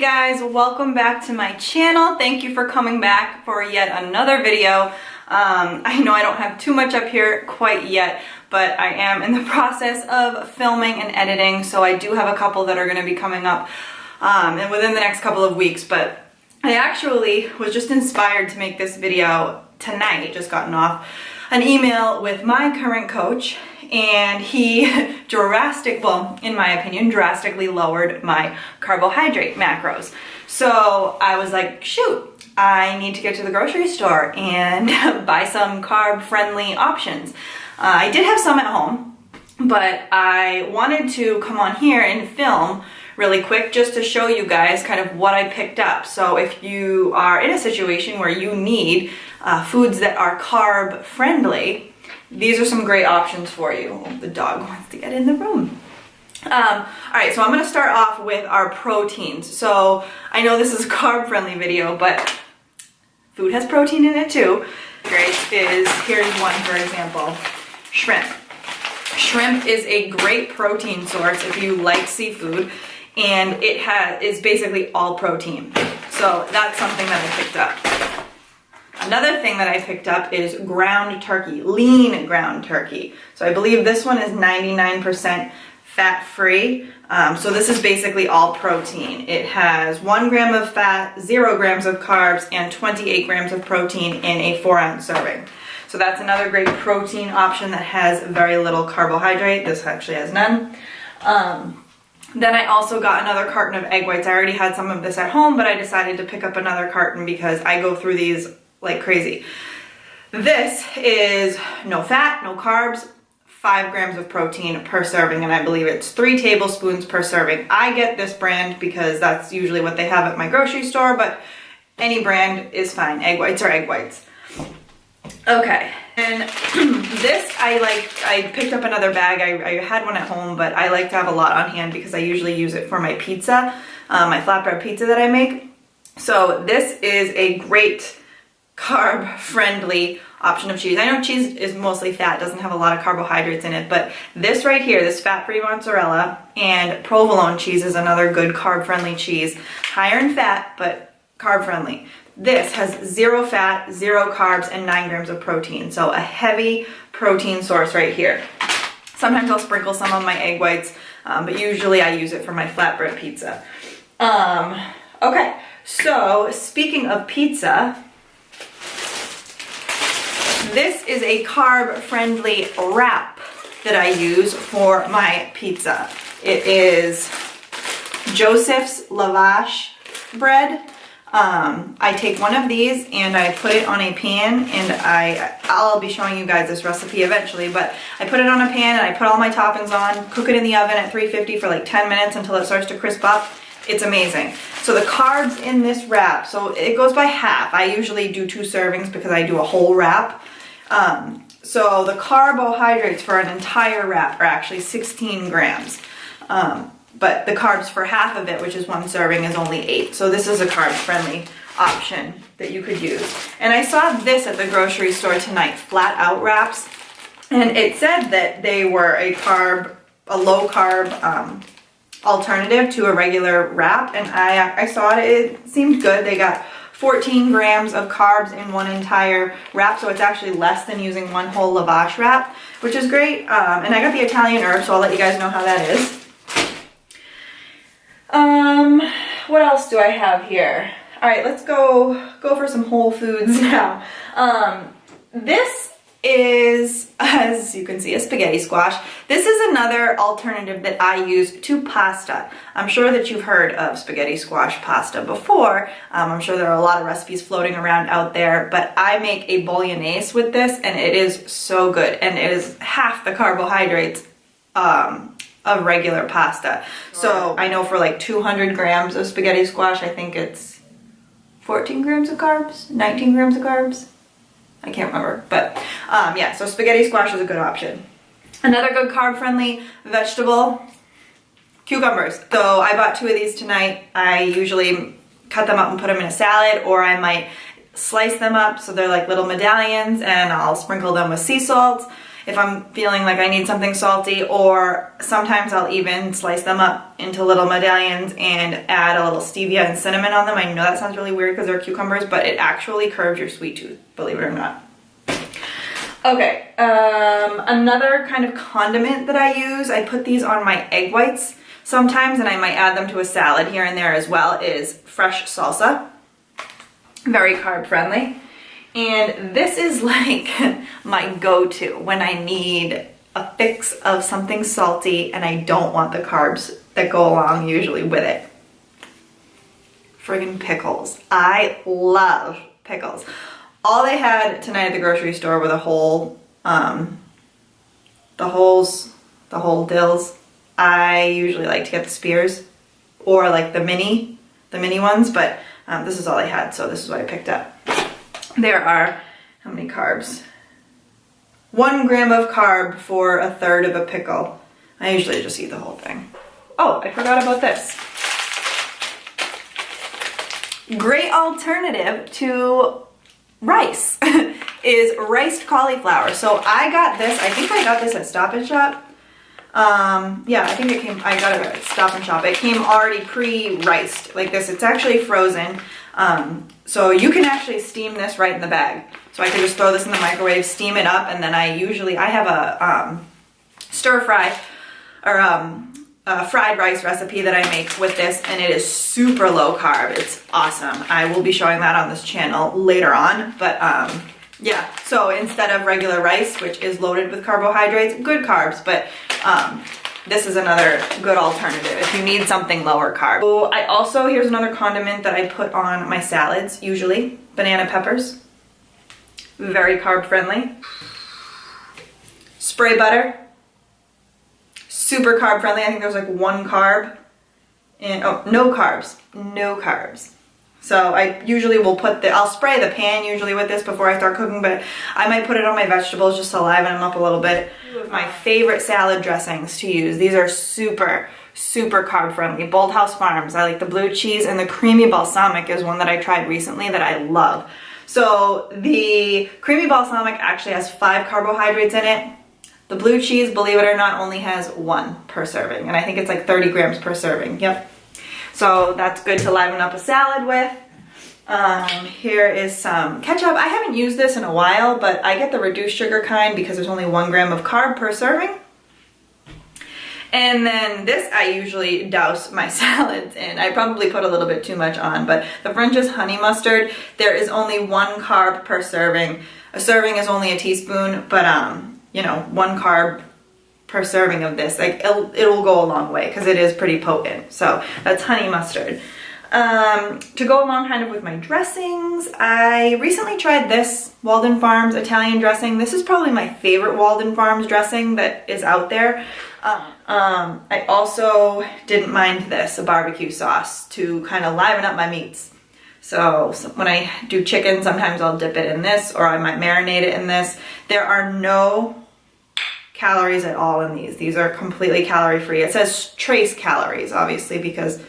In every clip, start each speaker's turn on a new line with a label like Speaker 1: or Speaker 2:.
Speaker 1: guys, welcome back to my channel. Thank you for coming back for yet another video. I know I don't have too much up here quite yet, but I am in the process of filming and editing, so I do have a couple that are going to be coming up and within the next couple of weeks. But I actually was just inspired to make this video tonight, just gotten off an email with my current coach, and he in my opinion, drastically lowered my carbohydrate macros. So I was like, shoot, I need to get to the grocery store and buy some carb-friendly options. I did have some at home, but I wanted to come on here and film really quick just to show you guys kind of what I picked up. So if you are in a situation where you need foods that are carb friendly, these are some great options for you. Oh, the dog wants to get in the room. All right, so I'm gonna start off with our proteins. So I know this is a carb friendly video, but food has protein in it too. Great here's one, for example, shrimp. Shrimp is a great protein source if you like seafood, and it is basically all protein. So that's something that I picked up. Another thing that I picked up is ground turkey, lean ground turkey. So I believe this one is 99% fat-free. So this is basically all protein. It has 1 gram of fat, 0 grams of carbs, and 28 grams of protein in a 4-ounce serving. So that's another great protein option that has very little carbohydrate. This actually has none. Then I also got another carton of egg whites. I already had some of this at home, but I decided to pick up another carton because I go through these like crazy. This is no fat, no carbs, 5 grams of protein per serving, and I believe it's 3 tablespoons per serving. I get this brand because that's usually what they have at my grocery store, but any brand is fine. Egg whites are egg whites. Okay, and this I picked up another bag. I had one at home, but I like to have a lot on hand because I usually use it for my pizza, my flatbread pizza that I make. So this is a great carb-friendly option of cheese. I know cheese is mostly fat, doesn't have a lot of carbohydrates in it, but this right here, this fat-free mozzarella and provolone cheese is another good carb-friendly cheese. Higher in fat, but carb-friendly. This has 0 fat, 0 carbs, and 9 grams of protein. So a heavy protein source right here. Sometimes I'll sprinkle some on my egg whites, but usually I use it for my flatbread pizza. Okay, so speaking of pizza, this is a carb-friendly wrap that I use for my pizza. It is Joseph's lavash bread. I take one of these and I put it on a pan, and I'll be showing you guys this recipe eventually, but I put it on a pan and I put all my toppings on, cook it in the oven at 350 for like 10 minutes until it starts to crisp up. It's amazing. So the carbs in this wrap, so it goes by half. I usually do 2 servings because I do a whole wrap. So the carbohydrates for an entire wrap are actually 16 grams. But the carbs for half of it, which is 1 serving, is only 8. So this is a carb-friendly option that you could use. And I saw this at the grocery store tonight, flat out wraps. And it said that they were a low-carb alternative to a regular wrap. And I saw it, it seemed good. They got 14 grams of carbs in 1 entire wrap, so it's actually less than using 1 whole lavash wrap, which is great. And I got the Italian herb, so I'll let you guys know how that is. What else do I have here? All right, let's go for some whole foods now. This is, as you can see, a spaghetti squash. This is another alternative that I use to pasta. I'm sure that you've heard of spaghetti squash pasta before. I'm sure there are a lot of recipes floating around out there, but I make a bolognese with this, and it is so good, and it is half the carbohydrates of regular pasta. So I know for like 200 grams of spaghetti squash, I think it's 14 grams of carbs, 19 grams of carbs. I can't remember, but yeah, so spaghetti squash is a good option. Another good carb-friendly vegetable, cucumbers. So I bought 2 of these tonight. I usually cut them up and put them in a salad, or I might slice them up so they're like little medallions, and I'll sprinkle them with sea salt. if I'm feeling like I need something salty, or sometimes I'll even slice them up into little medallions and add a little stevia and cinnamon on them. I know that sounds really weird because they're cucumbers, but it actually curbs your sweet tooth, believe it or not. Okay, another kind of condiment that I use, I put these on my egg whites sometimes, and I might add them to a salad here and there as well, is fresh salsa. Very carb friendly. And this is like my go-to when I need a fix of something salty and I don't want the carbs that go along usually with it. Friggin' pickles. I love pickles. All they had tonight at the grocery store were the whole dills. I usually like to get the spears or like the mini ones, but this is all I had, so this is what I picked up. There are, how many carbs? 1 gram of carb for a third of a pickle. I usually just eat the whole thing. Oh, I forgot about this. Great alternative to rice is riced cauliflower. So I got this, I think I got this at Stop and Shop. Yeah, I think I got it at Stop and Shop. It came already pre-riced like this. It's actually frozen. So you can actually steam this right in the bag. So I could just throw this in the microwave, steam it up, and then I have a stir fry or a fried rice recipe that I make with this, and it is super low carb. It's awesome. I will be showing that on this channel later on, but yeah, so instead of regular rice, which is loaded with carbohydrates, good carbs, but this is another good alternative if you need something lower carb. So here's another condiment that I put on my salads, usually, banana peppers. Very carb friendly. Spray butter. Super carb friendly. I think there's like 1 carb. And, oh, no carbs. No carbs. So I usually will I'll spray the pan usually with this before I start cooking, but I might put it on my vegetables just to liven them up a little bit. My favorite salad dressings to use. These are super, super carb friendly. Bold House Farms. I like the blue cheese, and the creamy balsamic is one that I tried recently that I love. So the creamy balsamic actually has 5 carbohydrates in it. The blue cheese, believe it or not, only has 1 per serving, and I think it's like 30 grams per serving. Yep. So that's good to liven up a salad with. Here is some ketchup. I haven't used this in a while, but I get the reduced sugar kind because there's only 1 gram of carb per serving. And then this I usually douse my salads in. I probably put a little bit too much on, but the French's honey mustard, there is only 1 carb per serving. A serving is only a teaspoon, but you know, 1 carb per serving of this, like it'll go a long way because it is pretty potent. So that's honey mustard. To go along kind of with my dressings, I recently tried this Walden Farms Italian dressing. This is probably my favorite Walden Farms dressing that is out there. I also didn't mind this, a barbecue sauce, to kind of liven up my meats. So when I do chicken, sometimes I'll dip it in this, or I might marinate it in this. There are no calories at all in these. These are completely calorie free. It says trace calories, obviously, because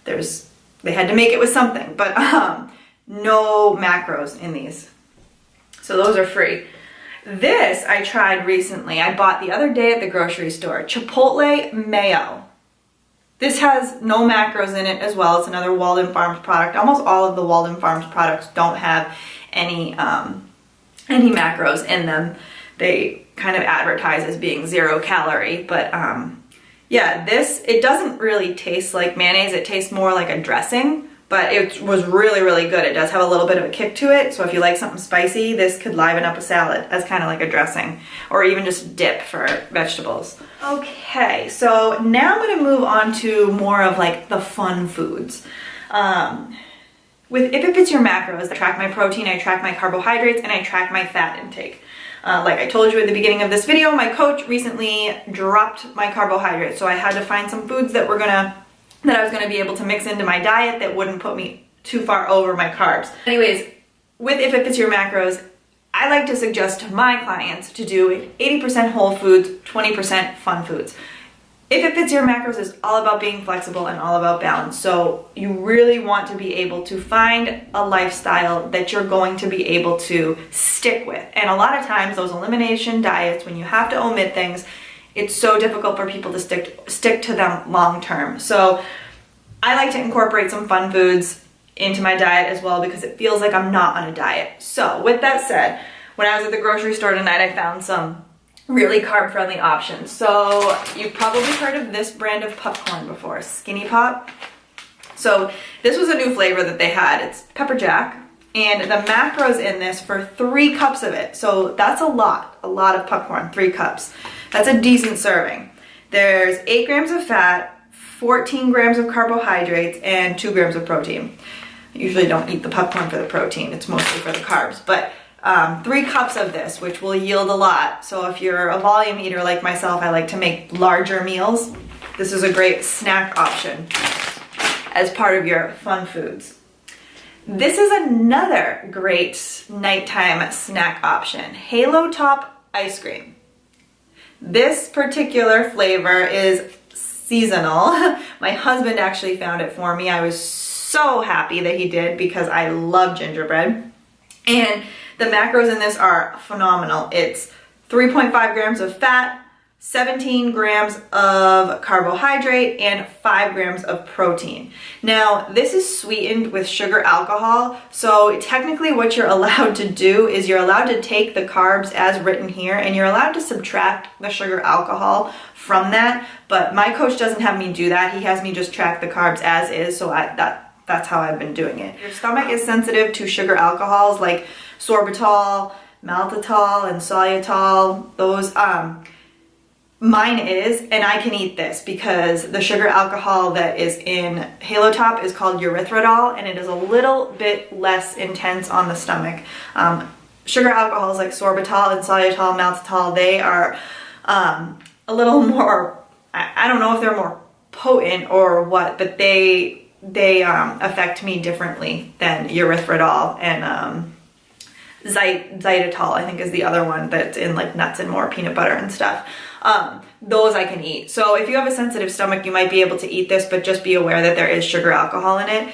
Speaker 1: they had to make it with something, but no macros in these. So those are free. This I tried recently. I bought the other day at the grocery store, Chipotle mayo. This has no macros in it as well. It's another Walden Farms product. Almost all of the Walden Farms products don't have any macros in them. They kind of advertise as being 0 calorie, but yeah, it doesn't really taste like mayonnaise. It tastes more like a dressing, but it was really, really good. It does have a little bit of a kick to it, so if you like something spicy, this could liven up a salad as kind of like a dressing, or even just dip for vegetables. Okay, so now I'm gonna move on to more of like the fun foods. If it fits your macros, I track my protein, I track my carbohydrates, and I track my fat intake. Like I told you at the beginning of this video, my coach recently dropped my carbohydrates, so I had to find some foods that I was gonna be able to mix into my diet that wouldn't put me too far over my carbs. Anyways, if it fits your macros, I like to suggest to my clients to do 80% whole foods, 20% fun foods. If It Fits Your Macros is all about being flexible and all about balance. So you really want to be able to find a lifestyle that you're going to be able to stick with. And a lot of times those elimination diets, when you have to omit things, it's so difficult for people to stick to them long term. So I like to incorporate some fun foods into my diet as well because it feels like I'm not on a diet. So with that said, when I was at the grocery store tonight, I found some really carb-friendly options. So you've probably heard of this brand of popcorn before, Skinny Pop. So this was a new flavor that they had. It's pepper jack, and the macros in this for 3 cups of it. So that's a lot of popcorn, 3 cups. That's a decent serving. There's 8 grams of fat, 14 grams of carbohydrates, and 2 grams of protein. I usually don't eat the popcorn for the protein. It's mostly for the carbs, but 3 cups of this, which will yield a lot. So if you're a volume eater like myself, I like to make larger meals. This is a great snack option as part of your fun foods. This is another great nighttime snack option, Halo Top ice cream. This particular flavor is seasonal. My husband actually found it for me. I was so happy that he did because I love gingerbread. And the macros in this are phenomenal. It's 3.5 grams of fat, 17 grams of carbohydrate, and 5 grams of protein. Now, this is sweetened with sugar alcohol, so technically what you're allowed to do is you're allowed to take the carbs as written here, and you're allowed to subtract the sugar alcohol from that, but my coach doesn't have me do that. He has me just track the carbs as is, so that's how I've been doing it. Your stomach is sensitive to sugar alcohols like sorbitol, maltitol, and sorbitol. Those, mine is, and I can eat this because the sugar alcohol that is in Halo Top is called erythritol, and it is a little bit less intense on the stomach. Sugar alcohols like sorbitol and sorbitol, maltitol, they are a little more, I don't know if they're more potent or what, but they affect me differently than erythritol, and xylitol, I think, is the other one that's in like nuts and more peanut butter and stuff. Those I can eat. So if you have a sensitive stomach, you might be able to eat this, but just be aware that there is sugar alcohol in it.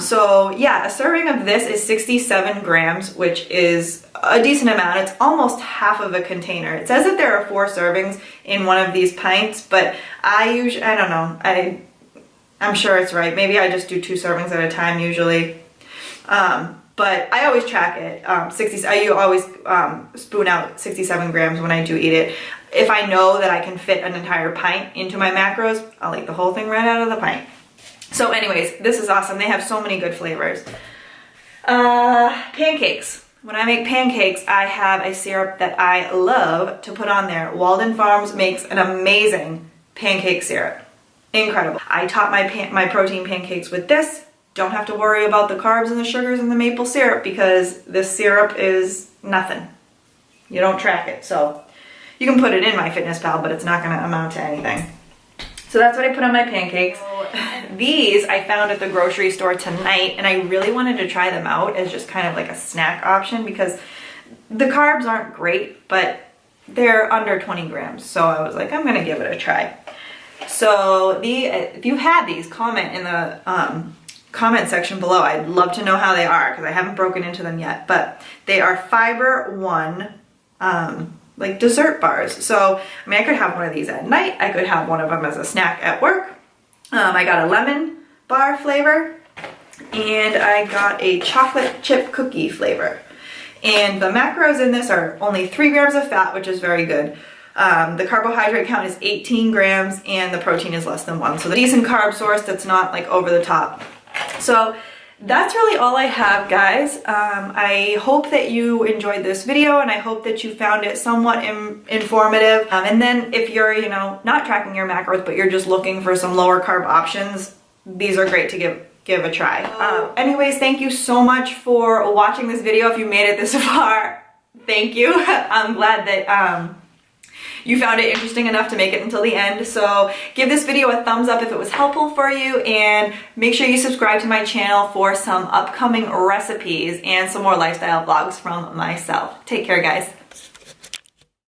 Speaker 1: So yeah, a serving of this is 67 grams, which is a decent amount. It's almost half of a container. It says that there are 4 servings in one of these pints, but I don't know. I'm sure it's right. Maybe I just do 2 servings at a time usually. But I always track it. I always spoon out 67 grams when I do eat it. If I know that I can fit an entire pint into my macros, I'll eat the whole thing right out of the pint. So anyways, this is awesome. They have so many good flavors. Pancakes. When I make pancakes, I have a syrup that I love to put on there. Walden Farms makes an amazing pancake syrup. Incredible. I top my protein pancakes with this. Don't have to worry about the carbs and the sugars and the maple syrup because this syrup is nothing. You don't track it. So you can put it in MyFitnessPal, but it's not going to amount to anything. So that's what I put on my pancakes. These I found at the grocery store tonight, and I really wanted to try them out as just kind of like a snack option because the carbs aren't great, but they're under 20 grams. So I was like, I'm going to give it a try. So if you had these, comment in the comment section below. I'd love to know how they are because I haven't broken into them yet, but they are Fiber One like dessert bars. So I mean, I could have one of these at night. I could have one of them as a snack at work. I got a lemon bar flavor, and I got a chocolate chip cookie flavor. And the macros in this are only 3 grams of fat, which is very good. The carbohydrate count is 18 grams, and the protein is less than 1. So the decent carb source that's not like over the top. So that's really all I have, guys. I hope that you enjoyed this video, and I hope that you found it somewhat informative. And then if you're, not tracking your macros, but you're just looking for some lower carb options, these are great to give a try. Anyways, thank you so much for watching this video. If you made it this far, thank you. I'm glad that you found it interesting enough to make it until the end. So give this video a thumbs up if it was helpful for you, and make sure you subscribe to my channel for some upcoming recipes and some more lifestyle vlogs from myself. Take care, guys.